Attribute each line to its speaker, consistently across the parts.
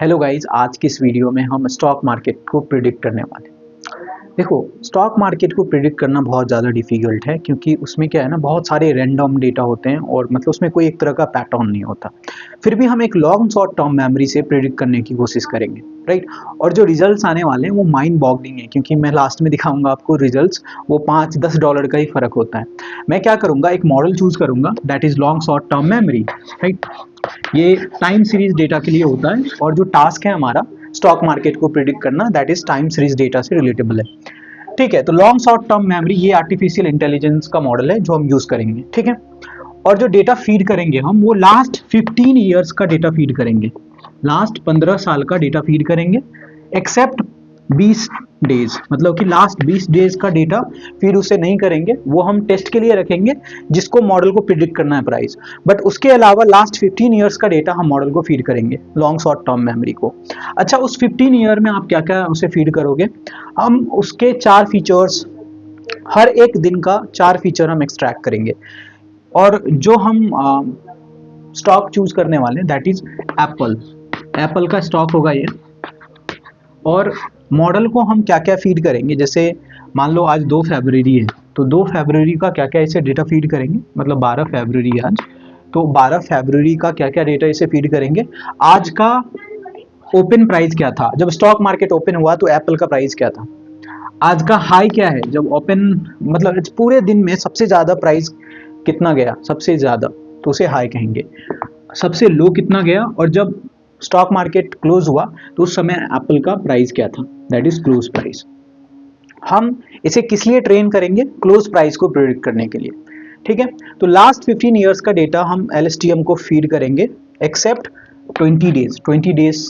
Speaker 1: Hello guys, आज की इस वीडियो में हम स्टॉक मार्केट को प्रिडिक्ट करने वाले हैं। देखो, स्टॉक मार्केट को प्रिडिक्ट करना बहुत ज़्यादा डिफिकल्ट है क्योंकि उसमें क्या है ना, बहुत सारे रैंडम डेटा होते हैं और मतलब उसमें कोई एक तरह का पैटर्न नहीं होता। फिर भी हम एक लॉन्ग शॉर्ट टर्म मेमोरी से प्रिडिक्ट करने की कोशिश करेंगे, राइट। और जो रिजल्ट्स आने वाले हैं वो माइंड बॉगलिंग है क्योंकि मैं लास्ट में दिखाऊंगा आपको रिजल्ट्स। वो $5-10 का ही फर्क होता है। मैं क्या करूंगा, एक मॉडल चूज करूंगा that is long short term memory, right. ये टाइम सीरीज डेटा के लिए होता है और जो टास्क है हमारा स्टॉक मार्केट को प्रिडिक्ट करना, that is time series data से रिलेटेबल है। ठीक है, तो लॉन्ग शॉर्ट टर्म मेमोरी ये आर्टिफिशियल इंटेलिजेंस का मॉडल है जो हम यूज करेंगे, ठीक है। और जो डेटा फीड करेंगे हम, वो लास्ट 15 ईयर्स का डेटा फीड करेंगे, लास्ट 15 साल का डेटा फीड करेंगे, एक्सेप्ट 20 डेज, मतलब कि लास्ट 20 डेज का डेटा फिर उसे नहीं करेंगे, वो हम टेस्ट के लिए रखेंगे जिसको मॉडल को प्रिडिक्ट करना है प्राइस। बट उसके अलावा लास्ट 15 ईयर्स का डेटा हम मॉडल को फीड करेंगे, लॉन्ग शॉर्ट टर्म मेमोरी को। अच्छा, उस 15 ईयर में आप क्या क्या उसे फीड करोगे? हम उसके 4 फीचर्स, हर एक दिन का 4 फीचर हम एक्सट्रैक्ट करेंगे। और जो हम स्टॉक चूज करने वाले हैं दैट इज एप्पल। एप्पल का स्टॉक होगा ये। और मॉडल को हम क्या क्या फीड करेंगे, जैसे मान लो आज 2 फरवरी है, तो 2 फरवरी का क्या क्या इसे डेटा फीड करेंगे, मतलब 12 फरवरी आज, तो 12 फरवरी का क्या क्या डेटा इसे फीड करेंगे। आज का ओपन प्राइस क्या था, जब स्टॉक मार्केट ओपन हुआ तो एप्पल का प्राइस क्या था। आज का हाई क्या है, जब ओपन, मतलब इस पूरे दिन में सबसे ज़्यादा प्राइस कितना गया, सबसे ज़्यादा, तो उसे हाई कहेंगे। सबसे लो कितना गया, और जब स्टॉक मार्केट क्लोज हुआ तो उस समय एप्पल का प्राइस क्या था, दैट इज क्लोज प्राइस। हम इसे किस लिए ट्रेन करेंगे? क्लोज प्राइस को प्रेडिक्ट करने के लिए, ठीक है। तो लास्ट 15 ईयर्स का डेटा हम LSTM को फीड करेंगे, एक्सेप्ट 20 डेज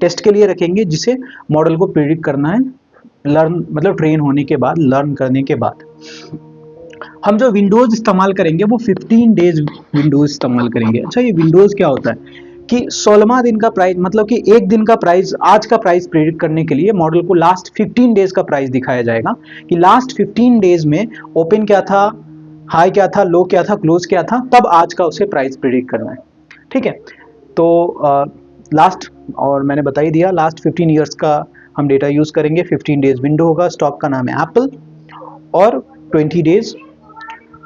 Speaker 1: टेस्ट के लिए रखेंगे, जिसे मॉडल को प्रेडिक्ट करना है लर्न, मतलब ट्रेन होने के बाद, लर्न करने के बाद। हम जो विंडोज इस्तेमाल करेंगे वो 15 डेज विंडोज इस्तेमाल करेंगे। अच्छा, ये विंडोज क्या होता है कि 16वां दिन का प्राइस, मतलब कि एक दिन का प्राइस, आज का प्राइस प्रेडिक्ट करने के लिए मॉडल को लास्ट 15 डेज का प्राइस दिखाया जाएगा कि लास्ट 15 डेज में ओपन क्या था, हाई क्या था, लो क्या था, क्लोज क्या था, तब आज का उसे प्राइस प्रेडिक्ट करना है, ठीक है। तो लास्ट, और मैंने बता ही दिया, लास्ट 15 ईयर्स का हम डेटा यूज करेंगे। 15 डेज विंडो होगा, स्टॉक का नाम है एप्पल, और 20 डेज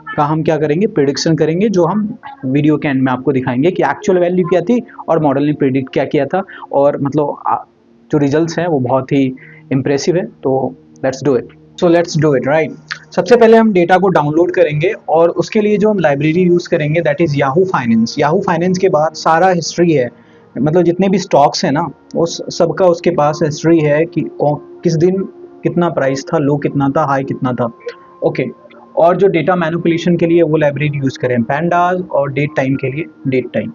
Speaker 1: का हम क्या करेंगे, प्रिडिक्शन करेंगे, जो हम वीडियो के एंड में आपको दिखाएंगे कि एक्चुअल वैल्यू क्या थी और मॉडल ने प्रिडिक्ट क्या किया था। और मतलब जो रिजल्ट्स हैं वो बहुत ही इंप्रेसिव है। तो लेट्स डू इट, राइट। सबसे पहले हम डेटा को डाउनलोड करेंगे और उसके लिए जो हम लाइब्रेरी यूज करेंगे that is Yahoo finance. Yahoo finance के बाद सारा हिस्ट्री है, मतलब जितने भी स्टॉक्स हैं ना, उस सबका उसके पास हिस्ट्री है कि किस दिन कितना प्राइस था, लो कितना था, हाई कितना था, ओके। और जो डेटा मैनिपुलेशन के लिए वो लाइब्रेरी यूज करें पैंडाज, और डेट टाइम के लिए डेट टाइम,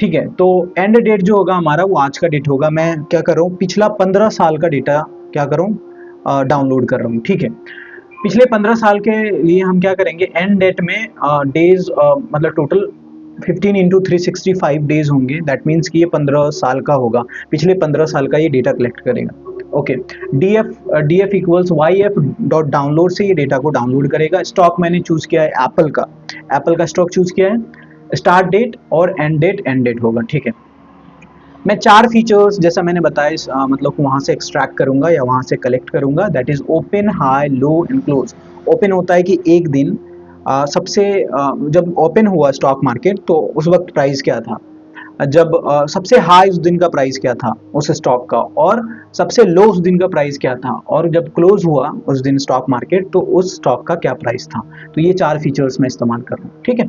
Speaker 1: ठीक है। तो एंड डेट जो होगा हमारा वो आज का डेट होगा। मैं क्या कर रहा हूँ, पिछला 15 साल का डेटा क्या कर रहा हूँ, डाउनलोड कर रहा हूँ, ठीक है। पिछले 15 साल के लिए हम क्या करेंगे, एंड डेट में डेज, मतलब टोटल 15 इंटू 365 डेज होंगे, दैट मीन्स कि ये 15 साल का होगा, पिछले 15 साल का ये डेटा कलेक्ट करेगा, okay. df equals yf dot download से ये डेटा को डाउनलोड करेगा। स्टॉक मैंने चूज किया है एप्पल का, एप्पल का स्टॉक चूज किया है। स्टार्ट डेट और एंड डेट होगा, ठीक है। मैं 4 फीचर्स जैसा मैंने बताया, मतलब वहां से एक्सट्रैक्ट करूंगा या वहां से कलेक्ट करूंगा, that is open, high, low and close. Open होता है कि एक दिन सबसे जब ओपन हुआ स्टॉक मार्केट तो उस वक्त प्राइस क्या था, जब सबसे हाई उस दिन का प्राइस क्या था उस स्टॉक का, और सबसे लो उस दिन का प्राइस क्या था, और जब क्लोज हुआ उस दिन स्टॉक मार्केट तो उस स्टॉक का क्या प्राइस था। तो ये 4 फीचर्स मैं इस्तेमाल कर रहा हूँ, ठीक है।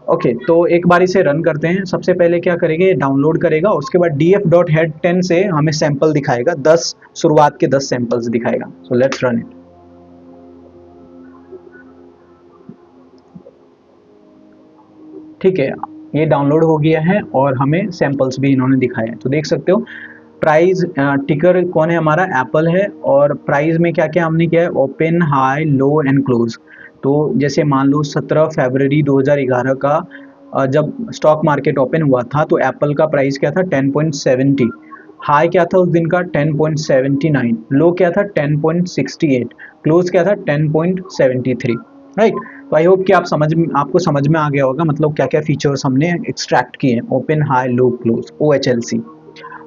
Speaker 1: ओके, तो एक बार इसे रन करते हैं। सबसे पहले क्या करेंगे, डाउनलोड करेगा, उसके बाद df.head10 से हमें सैंपल दिखाएगा, 10 शुरुआत के 10 सैंपल्स दिखाएगा। So let's run it. ठीक है, ये डाउनलोड हो गया है और हमें सैंपल्स भी इन्होंने दिखाए हैं। तो देख सकते हो प्राइस, टिकर कौन है हमारा, एप्पल है। और प्राइस में क्या क्या हमने किया है, open, high, low and close. तो जैसे मान लो 17 फरवरी 2011 का जब स्टॉक मार्केट ओपन हुआ था तो एप्पल का प्राइस क्या था, 10.70। हाई क्या था उस दिन का, 10.79। लो क्या था, 10.68। क्लोज क्या था, 10.73, राइट। तो आई होप कि आपको समझ में आ गया होगा, मतलब क्या क्या फीचर्स हमने एक्सट्रैक्ट किए हैं, ओपन, हाई, लो, क्लोज, OHLC।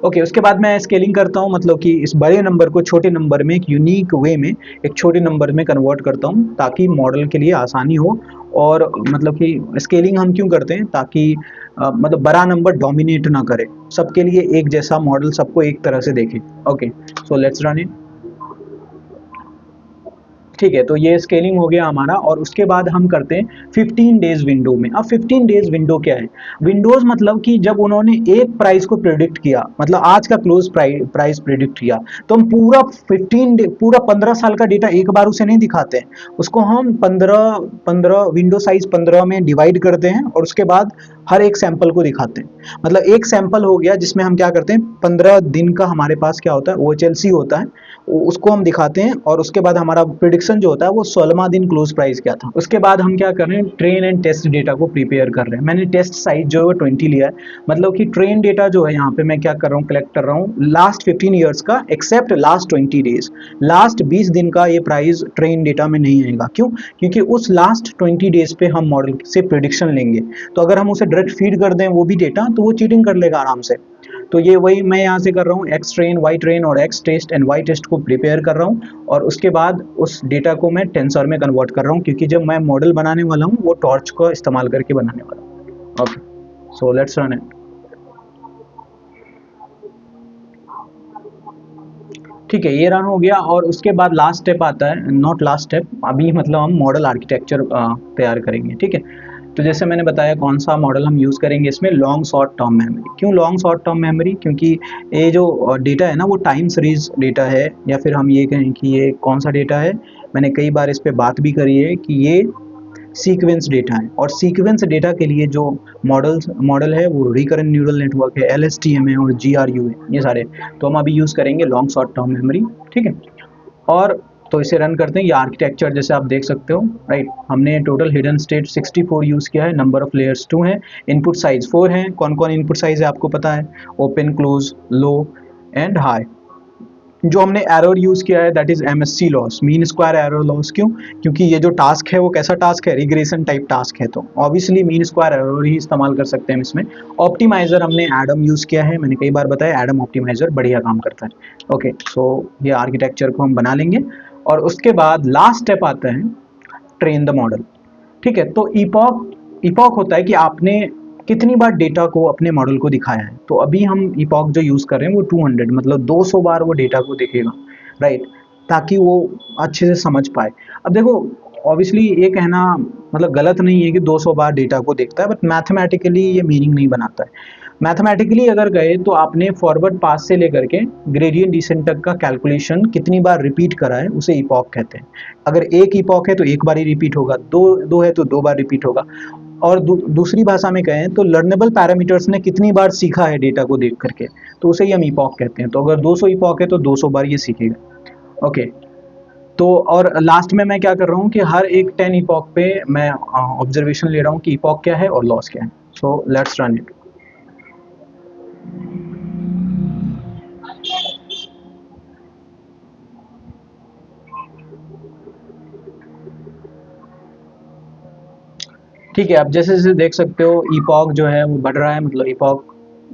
Speaker 1: ओके, उसके बाद मैं स्केलिंग करता हूँ, मतलब कि इस बड़े नंबर को छोटे नंबर में एक यूनिक वे में एक छोटे नंबर में कन्वर्ट करता हूँ ताकि मॉडल के लिए आसानी हो। और मतलब कि स्केलिंग हम क्यों करते हैं, ताकि मतलब बड़ा नंबर डोमिनेट ना करे, सबके लिए एक जैसा मॉडल सबको एक तरह से देखे। Okay, so let's run it. ठीक है, तो ये स्केलिंग हो गया हमारा। और उसके बाद हम करते हैं 15 डेज विंडो में। अब 15 डेज विंडो क्या है? विंडोज मतलब कि जब उन्होंने एक प्राइस को प्रिडिक्ट किया, मतलब आज का क्लोज प्राइस प्रिडिक्ट किया, तो हम पूरा 15 साल का डेटा एक बार उसे नहीं दिखाते हैं। उसको हम 15 विंडो साइज 15 में डिवाइड करते हैं और उसके बाद हर एक सैंपल को दिखाते हैं। मतलब एक सैंपल हो गया जिसमें हम क्या करते हैं, 15 दिन का हमारे पास क्या होता है, OHLC होता है, उसको हम दिखाते हैं। और उसके बाद हमारा प्रिडिक्शन जो होता है वो 16वां दिन क्लोज प्राइस क्या था। उसके बाद हम क्या कर रहे हैं, ट्रेन एंड टेस्ट डेटा को प्रिपेयर कर रहे हैं। मैंने टेस्ट साइज जो है 20 लिया है, मतलब कि ट्रेन डेटा जो है यहाँ पे मैं क्या कर रहा हूँ, कलेक्ट कर रहा हूँ लास्ट 15 ईयर्स का, एक्सेप्ट लास्ट 20 डेज। लास्ट 20 दिन का ये प्राइस ट्रेन डेटा में नहीं आएगा। क्यों? क्योंकि उस लास्ट 20 डेज पे हम मॉडल से प्रिडिक्शन लेंगे। तो अगर हम उसे डायरेक्ट फीड कर दें वो भी डेटा, तो वो चीटिंग कर लेगा आराम से। तो ये वही मैं यहाँ से कर रहा हूँ, एक्स ट्रेन, वाई ट्रेन और X test and Y test को प्रिपेयर कर रहा हूँ। और उसके बाद उस डेटा को मैं टेंसर में कन्वर्ट कर रहा हूँ, क्योंकि जब मैं मॉडल बनाने वाला हूँ वो टॉर्च का इस्तेमाल करके बनाने वाला हूँ। Okay, so let's run it. ठीक है, ये रन हो गया। और उसके बाद लास्ट स्टेप आता है, नॉट लास्ट स्टेप, अभी मतलब हम मॉडल आर्किटेक्चर तैयार करेंगे। ठीक है, तो जैसे मैंने बताया कौन सा मॉडल हम यूज़ करेंगे इसमें, लॉन्ग शॉर्ट टर्म मेमोरी। क्यों लॉन्ग शॉर्ट टर्म मेमोरी? क्योंकि ये जो डेटा है ना वो टाइम सीरीज डेटा है, या फिर हम ये कहें कि ये कौन सा डेटा है, मैंने कई बार इस पर बात भी करी है कि ये सीक्वेंस डेटा है। और सीक्वेंस डेटा के लिए जो मॉडल है वो रिकरेंट न्यूरल नेटवर्क है, LSTM है और GRU है, ये सारे। तो हम अभी यूज़ करेंगे लॉन्ग शॉर्ट टर्म मेमोरी। ठीक है, और तो इसे रन करते हैं। ये आर्किटेक्चर जैसे आप देख सकते हो, राइट। हमने टोटल हिडन स्टेट 64 यूज़ किया है, नंबर ऑफ लेयर्स 2 हैं, इनपुट साइज 4 हैं। कौन कौन इनपुट साइज है आपको पता है, open, close, low and high. जो हमने एरर यूज़ किया है that is MSC loss, mean square error loss. क्यों? क्योंकि ये जो टास्क है वो कैसा टास्क है, रिग्रेशन टाइप टास्क है, तो ऑब्वियसली मीन स्क्वायर एरर ही इस्तेमाल कर सकते हैं हम इसमें। ऑप्टिमाइजर हमने एडम यूज़ किया है, मैंने कई बार बताया एडम ऑप्टिमाइजर बढ़िया काम करता है। ओके, सो ये आर्किटेक्चर को हम बना लेंगे। और उसके बाद लास्ट स्टेप आता है ट्रेन द मॉडल। ठीक है, तो इपॉक इपॉक होता है कि आपने कितनी बार डेटा को अपने मॉडल को दिखाया है। तो अभी हम इपॉक जो यूज़ कर रहे हैं वो 200, मतलब 200 बार वो डेटा को देखेगा, राइट, ताकि वो अच्छे से समझ पाए। अब देखो, ऑब्वियसली ये कहना मतलब गलत नहीं है कि 200 बार डेटा को देखता है, बट मैथमेटिकली ये मीनिंग नहीं बनाता है। मैथमेटिकली अगर गए तो आपने फॉरवर्ड पास से लेकर के ग्रेडियंट डिसेंट तक का कैलकुलेशन कितनी बार रिपीट करा है, उसे इपॉक कहते हैं। अगर एक इपॉक है तो एक बार ही रिपीट होगा, दो है तो 2 बार रिपीट होगा। और दूसरी भाषा में कहें तो लर्नेबल पैरामीटर्स ने कितनी बार सीखा है डेटा को देख करके, तो उसे ही हम इपॉक कहते हैं। तो अगर 200 इपॉक है तो 200 बार ये सीखेगा। ओके, तो और लास्ट में मैं क्या कर रहा हूँ कि हर एक 10 इपॉक पे मैं ऑब्जर्वेशन ले रहा हूँ कि इपॉक क्या है और लॉस क्या है। So let's run it. ठीक है, आप जैसे जैसे देख सकते हो इपॉक जो है वो बढ़ रहा है, मतलब इपॉक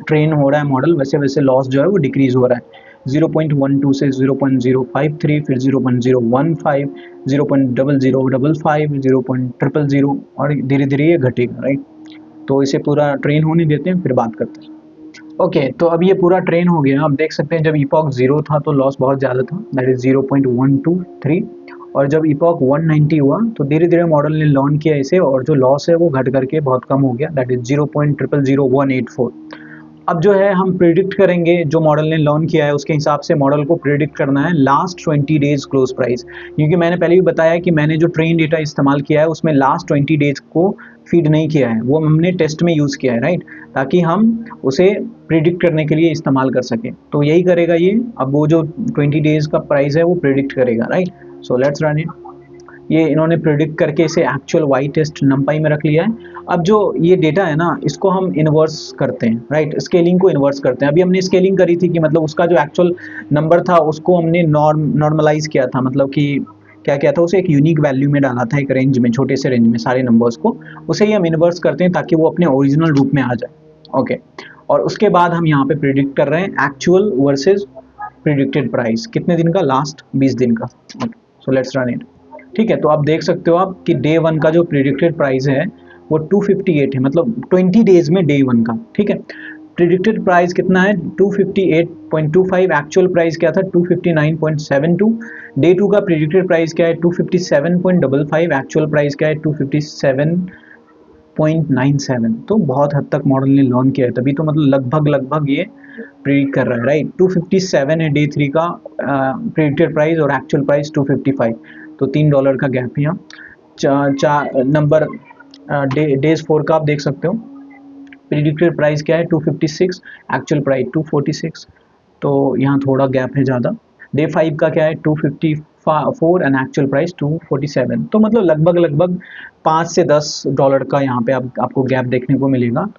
Speaker 1: ट्रेन हो रहा है मॉडल, वैसे वैसे लॉस जो है वो डिक्रीज हो रहा है। 0.12 से 0.053, फिर 0.015, 0.0055, 0.000, और धीरे धीरे ये घटेगा, राइट। तो इसे पूरा ट्रेन होने देते हैं, फिर बात करते हैं। ओके, तो अब ये पूरा ट्रेन हो गया। आप देख सकते हैं जब इपॉक 0 था तो लॉस बहुत ज़्यादा था, दैट इज 0.123। और जब इपॉक 190 हुआ तो धीरे धीरे मॉडल ने लर्न किया इसे, और जो लॉस है वो घट करके बहुत कम हो गया, दैट इज 0.000184। अब जो है हम प्रिडिक्ट करेंगे, जो मॉडल ने लर्न किया है उसके हिसाब से मॉडल को प्रिडिक्ट करना है लास्ट 20 डेज क्लोज प्राइस। क्योंकि मैंने पहले भी बताया कि मैंने जो ट्रेन डेटा इस्तेमाल किया है उसमें लास्ट 20 डेज को फीड नहीं किया है, वो हमने टेस्ट में यूज़ किया है, राइट, ताकि हम उसे प्रिडिक्ट करने के लिए इस्तेमाल कर सकें। तो यही करेगा ये, अब वो जो 20 डेज का प्राइस है वो प्रिडिक्ट करेगा, right. So let's run it. ये इन्होंने प्रिडिक्ट करके इसे एक्चुअल वाई टेस्ट नंपाई में रख लिया है। अब जो ये डेटा है ना इसको हम इन्वर्स करते हैं, राइट, स्केलिंग को इन्वर्स करते हैं। अभी हमने स्केलिंग करी थी कि मतलब उसका जो एक्चुअल नंबर था उसको हमने नॉर्मलाइज किया था, मतलब कि क्या किया था, उसे एक यूनिक वैल्यू में डाला था, एक रेंज में, छोटे से रेंज में सारे नंबर्स को। उसे ही हम इन्वर्स करते हैं ताकि वो अपने ओरिजिनल रूप में आ जाए। ओके, और उसके बाद हम यहाँ पे प्रिडिक्ट कर रहे हैं एक्चुअल वर्सेस प्रिडिक्टेड प्राइस, कितने दिन का, लास्ट 20 दिन का। So let's run it. ठीक है, तो आप देख सकते हो आप कि डे 1 का जो प्रिडिक्टेड प्राइस है वो 258 है, मतलब 20 डेज में डे 1 का। ठीक है, प्रिडिक्टेड प्राइस कितना है 258.25, एक्चुअल प्राइस क्या था 259.72। डे 2 का प्रिडिक्टेड प्राइस क्या है 257.55, एक्चुअल प्राइस क्या है 257.97। तो बहुत हद तक मॉडल ने लर्न किया है, तभी तो मतलब लगभग ये प्रिडिक्ट कर रहा है, राइट। 257 है डे 3 का प्रिडिक्टेड प्राइस और एक्चुअल प्राइस 255, तो $3 का गैप है यहाँ। नंबर डेज 4 का आप देख सकते हो, प्रिडिक्टेड प्राइस क्या है 256, एक्चुअल प्राइस 246, तो यहाँ थोड़ा गैप है ज़्यादा। डे 5 का क्या है 254 एंड एक्चुअल प्राइस 247, तो मतलब लगभग $5 से $10 का यहाँ पे आपको गैप देखने को मिलेगा।